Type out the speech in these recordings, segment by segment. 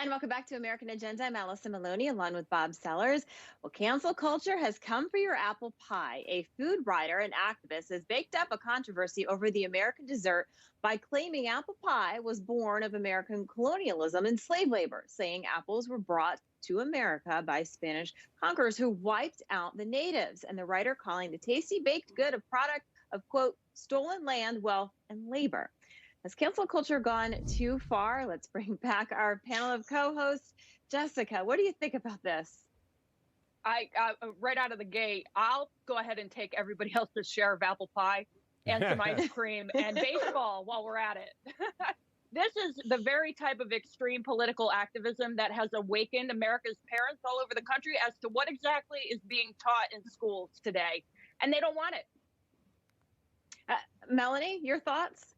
And welcome back to American Agenda. I'm Allison Maloney along with Bob Sellers. Well, cancel culture has come for your apple pie. A food writer and activist has baked up a controversy over the American dessert by claiming apple pie was born of American colonialism and slave labor, saying apples were brought to America by Spanish conquerors who wiped out the natives. And the writer calling the tasty baked good a product of, quote, stolen land, wealth, and labor. Has cancel culture gone too far? Let's bring back our panel of co-hosts. Jessica, what do you think about this? I right out of the gate, I'll go ahead and take everybody else's share of apple pie and some ice cream and baseball while we're at it. This is the very type of extreme political activism that has awakened America's parents all over the country as to what exactly is being taught in schools today, and they don't want it. Melanie, your thoughts?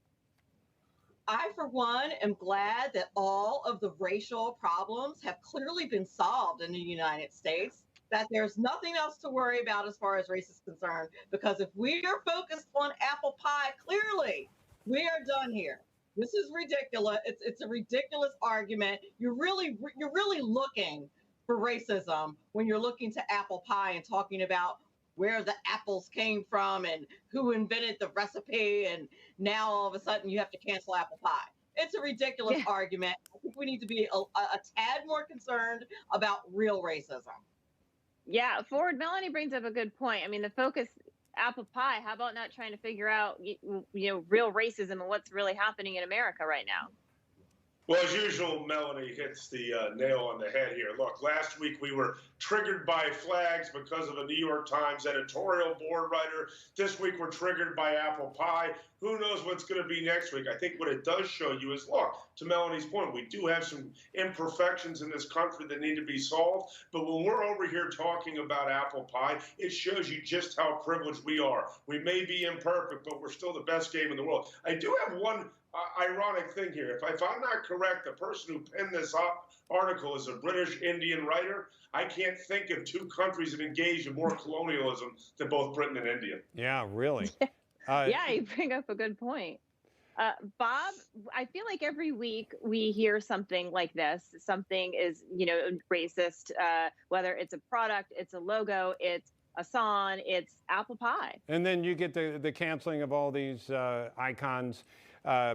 I, for one, am glad that all of the racial problems have clearly been solved in the United States, that there's nothing else to worry about as far as race is concerned, because if we are focused on apple pie, clearly we are done here. This is ridiculous. It's a ridiculous argument. You're really looking for racism when you're looking to apple pie and talking about where the apples came from and who invented the recipe, and now all of a sudden you have to cancel apple pie. It's a ridiculous argument. I think we need to be a tad more concerned about real racism. Yeah, Forward Melanie brings up a good point. I mean, the focus, apple pie, how about not trying to figure out, real racism and what's really happening in America right now? Well, as usual, Melanie hits the nail on the head here. Look, last week we were triggered by flags because of a New York Times editorial board writer. This week we're triggered by apple pie. Who knows what's going to be next week? I think what it does show you is, look, to Melanie's point, we do have some imperfections in this country that need to be solved. But when we're over here talking about apple pie, it shows you just how privileged we are. We may be imperfect, but we're still the best game in the world. I do have one ironic thing here. If I'm not correct, the person who penned this article is a British Indian writer. I can't think of two countries that engaged in more colonialism than both Britain and India. Yeah, really. Yeah, you bring up a good point. Bob, I feel like every week we hear something like this. Something is, racist, whether it's a product, it's a logo, it's a song, it's apple pie. And then you get the canceling of all these icons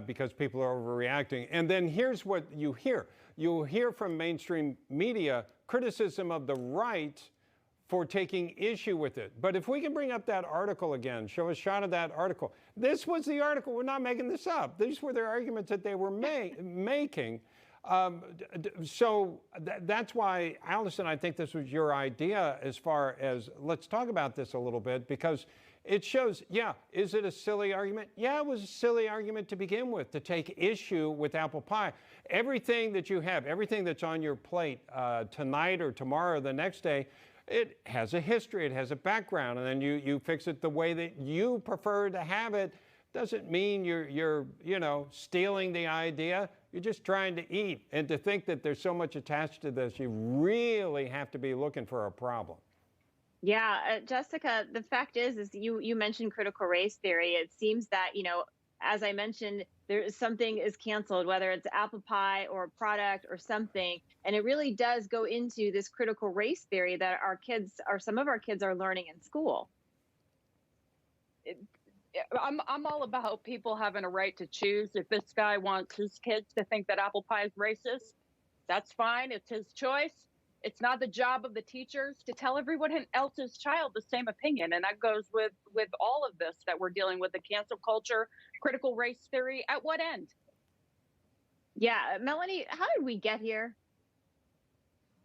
because people are overreacting. And then here's what you hear. You hear from mainstream media criticism of the right for taking issue with it. But if we can bring up that article again, show a shot of that article. This was the article. We're not making this up. These were their arguments that they were making. So that's why, Allison, I think this was your idea as far as, let's talk about this a little bit, because it shows, is it a silly argument? Yeah, it was a silly argument to begin with, to take issue with apple pie. Everything that you have, everything that's on your plate tonight or tomorrow or the next day, it has a history, it has a background, and then you fix it the way that you prefer to have it. Doesn't mean you're stealing the idea. You're just trying to eat. And to think that there's so much attached to this, you really have to be looking for a problem. Yeah, Jessica, the fact is you mentioned critical race theory. It seems that, as I mentioned, something is canceled, whether it's apple pie or a product or something. And it really does go into this critical race theory that some of our kids are learning in school. I'm all about people having a right to choose. If this guy wants his kids to think that apple pie is racist, that's fine. It's his choice. It's not the job of the teachers to tell everyone else's child the same opinion. And that goes with all of this that we're dealing with, the cancel culture, critical race theory. At what end? Yeah, Melanie, how did we get here?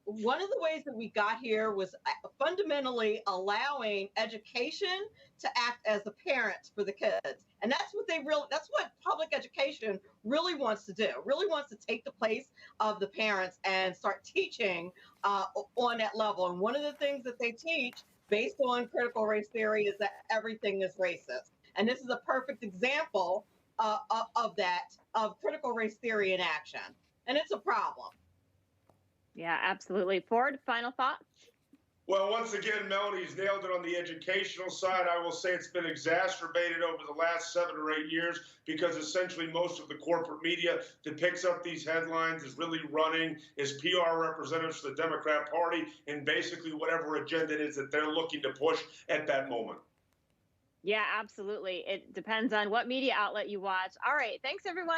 One of the ways that we got here was fundamentally allowing education to act as the parents for the kids. And that's what public education really wants to do, really wants to take the place of the parents and start teaching on that level. And one of the things that they teach based on critical race theory is that everything is racist. And this is a perfect example of critical race theory in action. And it's a problem. Yeah, absolutely. Ford, final thoughts? Well, once again, Melanie's nailed it on the educational side. I will say it's been exacerbated over the last 7 or 8 years because essentially most of the corporate media that picks up these headlines is really running as PR representatives for the Democrat Party and basically whatever agenda it is that they're looking to push at that moment. Yeah, absolutely. It depends on what media outlet you watch. All right. Thanks, everyone.